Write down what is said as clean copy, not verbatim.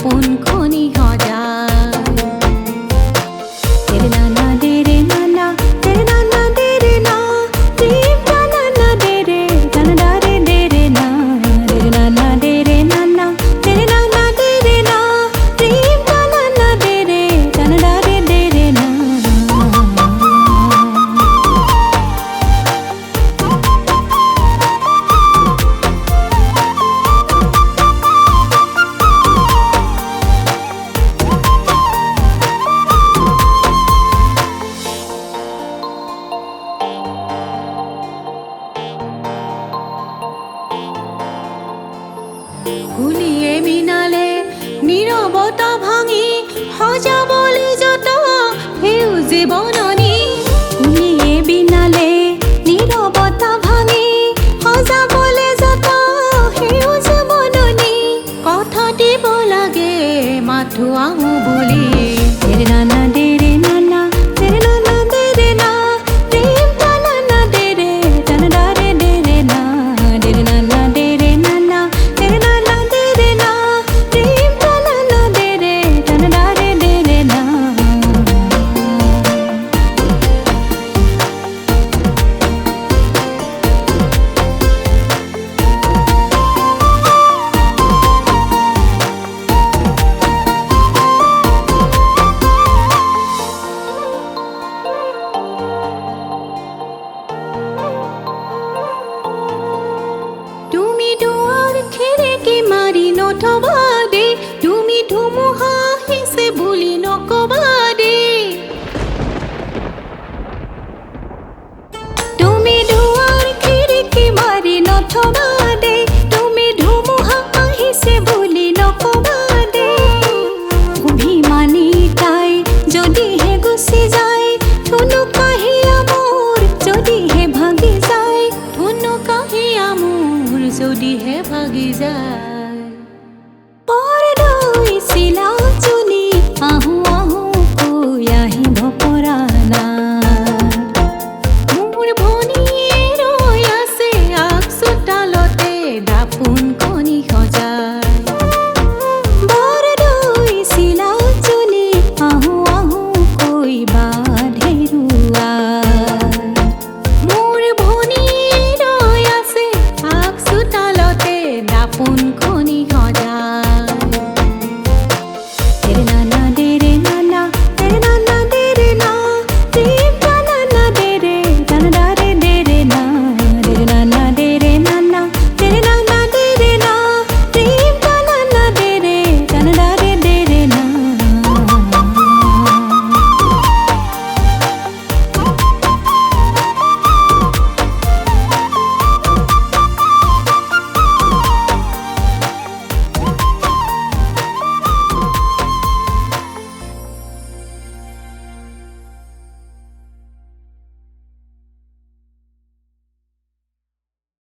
পোনখনি সজায় তেৰে নানা দেৰে নানা তেৰে নানা দেৰে না প্ৰেম নানা দেৰে নানা দাৰে দেৰে না তেৰে নানা দেৰে নানা তেৰে নানা দেৰে না প্ৰেম নানা দেৰে নানা দাৰে দেৰে না কুলিয়ে মিনালে নীৰৱতা ভাঙি সজাবলৈ যত সেউজী বননি কুলিয়ে বিনালে নীৰৱতা ভাঙি সজাবলৈ যত সেউজী বননি কথা দিব লাগে মাথো আহোঁ বুলি